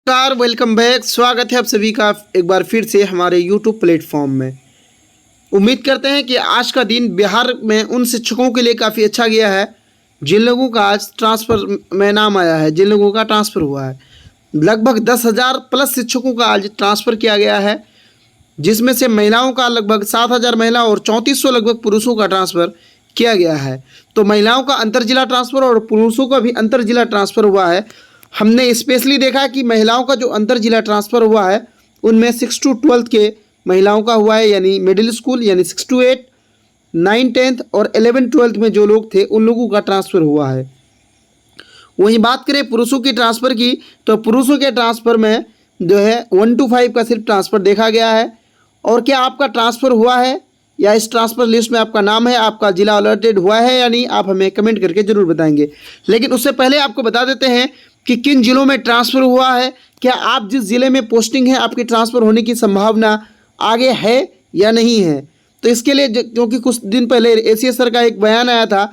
नमस्कार, welcome back. स्वागत है आप सभी का एक बार फिर से हमारे यूट्यूब प्लेटफॉर्म में। उम्मीद करते हैं कि आज का दिन बिहार में उन शिक्षकों के लिए काफ़ी अच्छा गया है जिन लोगों का आज ट्रांसफ़र में नाम आया है, जिन लोगों का ट्रांसफ़र हुआ है। लगभग 10,000 प्लस शिक्षकों का आज ट्रांसफ़र किया गया है, जिसमें से महिलाओं का लगभग 7,000 महिला और 3400 लगभग पुरुषों का ट्रांसफ़र किया गया है। तो महिलाओं का अंतर जिला ट्रांसफ़र और पुरुषों का भी अंतर जिला ट्रांसफ़र हुआ है। हमने स्पेशली देखा कि महिलाओं का जो अंतर जिला ट्रांसफ़र हुआ है उनमें 6 to 12th के महिलाओं का हुआ है, यानी मिडिल स्कूल यानी 6 to 8, 9, 10th और 11, 12th में जो लोग थे उन लोगों का ट्रांसफ़र हुआ है। वहीं बात करें पुरुषों की ट्रांसफ़र की, तो पुरुषों के ट्रांसफ़र में जो है 1 to 5 का सिर्फ ट्रांसफ़र देखा गया है। और क्या आपका ट्रांसफ़र हुआ है या इस ट्रांसफ़र लिस्ट में आपका नाम है, आपका ज़िला अलर्टेड हुआ है या नहीं, आप हमें कमेंट करके ज़रूर बताएंगे। लेकिन उससे पहले आपको बता देते हैं कि किन ज़िलों में ट्रांसफ़र हुआ है। क्या आप जिस ज़िले में पोस्टिंग है आपकी ट्रांसफ़र होने की संभावना आगे है या नहीं है। तो इसके लिए क्योंकि कुछ दिन पहले एसीएस सर का एक बयान आया था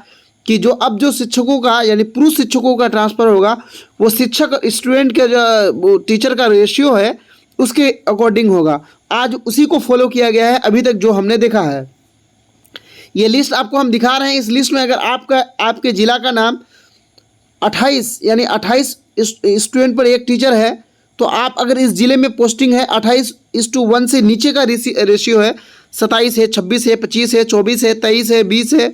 कि जो शिक्षकों का यानी पुरुष शिक्षकों का ट्रांसफ़र होगा वो शिक्षक स्टूडेंट के जो टीचर का रेशियो है उसके अकॉर्डिंग होगा। आज उसी को फॉलो किया गया है अभी तक जो हमने देखा है। ये लिस्ट आपको हम दिखा रहे हैं। इस लिस्ट में अगर आपके ज़िला का नाम 28 यानी 28 स्टूडेंट पर एक टीचर है, तो आप अगर इस ज़िले में पोस्टिंग है 28:1 से नीचे का रेशियो है, 27 है, 26 है, 25 है, 24 है, 23 है, 20 है,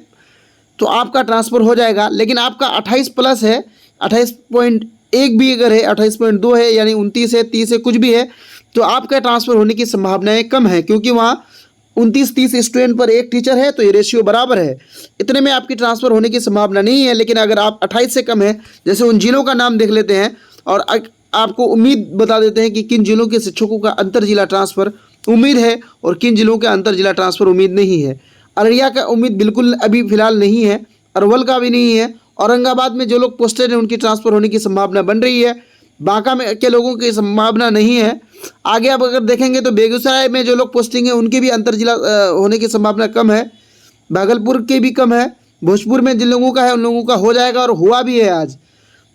तो आपका ट्रांसफ़र हो जाएगा। लेकिन आपका 28 प्लस है, 28.1 भी अगर है, 28.2 है यानी 29 है, 30 है, कुछ भी है, तो आपका ट्रांसफ़र होने की संभावनाएं कम है, क्योंकि वहाँ 29-30 स्टूडेंट पर एक टीचर है तो ये रेशियो बराबर है। इतने में आपकी ट्रांसफ़र होने की संभावना नहीं है। लेकिन अगर आप 28 से कम है, जैसे उन जिलों का नाम देख लेते हैं और आपको उम्मीद बता देते हैं कि किन जिलों के शिक्षकों का अंतर जिला ट्रांसफ़र उम्मीद है और किन जिलों का अंतर जिला ट्रांसफ़र उम्मीद नहीं है। अररिया का उम्मीद बिल्कुल अभी फ़िलहाल नहीं है, अरवल का भी नहीं है। औरंगाबाद में जो लोग पोस्टेड हैं उनकी ट्रांसफ़र होने की संभावना बन रही है। बांका में के लोगों की संभावना नहीं है। आगे आप अगर देखेंगे तो बेगूसराय में जो लोग पोस्टिंग है उनकी भी अंतर जिला होने की संभावना कम है। भागलपुर के भी कम है। भोजपुर में जिन लोगों का है उन लोगों का हो जाएगा और हुआ भी है आज।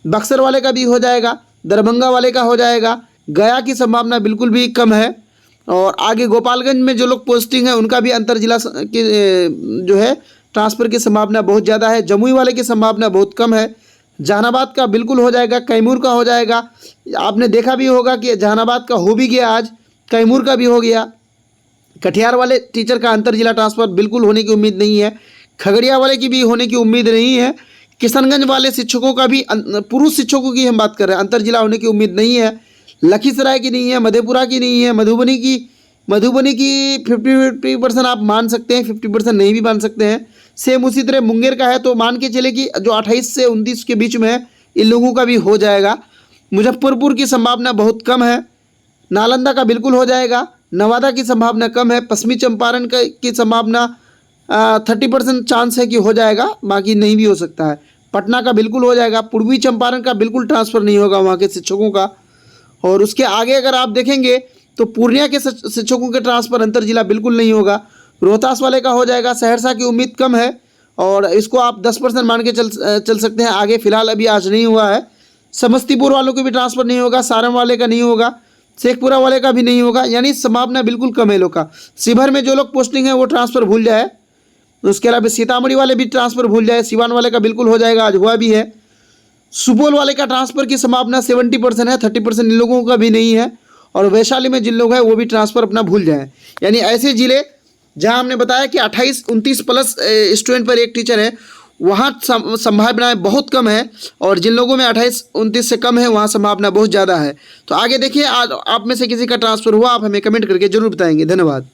बक्सर वाले का भी हो जाएगा, दरभंगा वाले का हो जाएगा। गया की संभावना बिल्कुल भी कम है। और आगे गोपालगंज में जो लोग पोस्टिंग है उनका भी अंतर जिला की जो है ट्रांसफ़र की संभावना बहुत ज़्यादा है। जमुई वाले की संभावना बहुत कम है। जहानाबाद का बिल्कुल हो जाएगा, कैमूर का हो जाएगा। आपने देखा भी होगा कि जहानाबाद का हो भी गया आज, कैमूर का भी हो गया। कटिहार वाले टीचर का अंतर जिला ट्रांसफ़र बिल्कुल होने की उम्मीद नहीं है। खगड़िया वाले की भी होने की उम्मीद नहीं है। किशनगंज वाले शिक्षकों का भी, पुरुष शिक्षकों की हम बात कर रहे हैं, अंतर जिला होने की उम्मीद नहीं है। लखीसराय की नहीं है, मधेपुरा की नहीं है, मधुबनी की 50% आप मान सकते हैं, 50% नहीं भी मान सकते हैं। सेम उसी तरह मुंगेर का है, तो मान के चले कि जो 28 से 29 के बीच में है इन लोगों का भी हो जाएगा। मुजफ्फरपुर की संभावना बहुत कम है। नालंदा का बिल्कुल हो जाएगा। नवादा की संभावना कम है। पश्चिमी चंपारण की संभावना 30% चांस है कि हो जाएगा, बाकी नहीं भी हो सकता है। पटना का बिल्कुल हो जाएगा। पूर्वी चंपारण का बिल्कुल ट्रांसफ़र नहीं होगा वहाँ के शिक्षकों का। और उसके आगे अगर आप देखेंगे तो पूर्णिया के शिक्षकों के ट्रांसफ़र अंतर जिला बिल्कुल नहीं होगा। रोहतास वाले का हो जाएगा। सहरसा की उम्मीद कम है और इसको आप 10% मान के चल सकते हैं। आगे फ़िलहाल अभी आज नहीं हुआ है। समस्तीपुर वालों को भी ट्रांसफ़र नहीं होगा। सारण वाले का नहीं होगा। शेखपुरा वाले का भी नहीं होगा, यानी संभावना बिल्कुल कम है लोग का। शिवहर में जो लोग पोस्टिंग है वो ट्रांसफ़र भूल जाए। उसके अलावा सीतामढ़ी वाले भी ट्रांसफ़र भूल जाए। सिवान वाले का बिल्कुल हो जाएगा, आज हुआ भी है। सुपौल वाले का ट्रांसफ़र की संभावना 70% है, 30% इन लोगों का भी नहीं है। और वैशाली में जिन लोग हैं वो भी ट्रांसफ़र अपना भूल जाएँ। यानी ऐसे ज़िले जहां हमने बताया कि 28-29 प्लस स्टूडेंट पर एक टीचर है, वहां संभावनाएं बहुत कम है। और जिन लोगों में 28-29 से कम है वहां संभावना बहुत ज़्यादा है। तो आगे देखिए, आज आप में से किसी का ट्रांसफ़र हुआ, आप हमें कमेंट करके ज़रूर बताएंगे। धन्यवाद।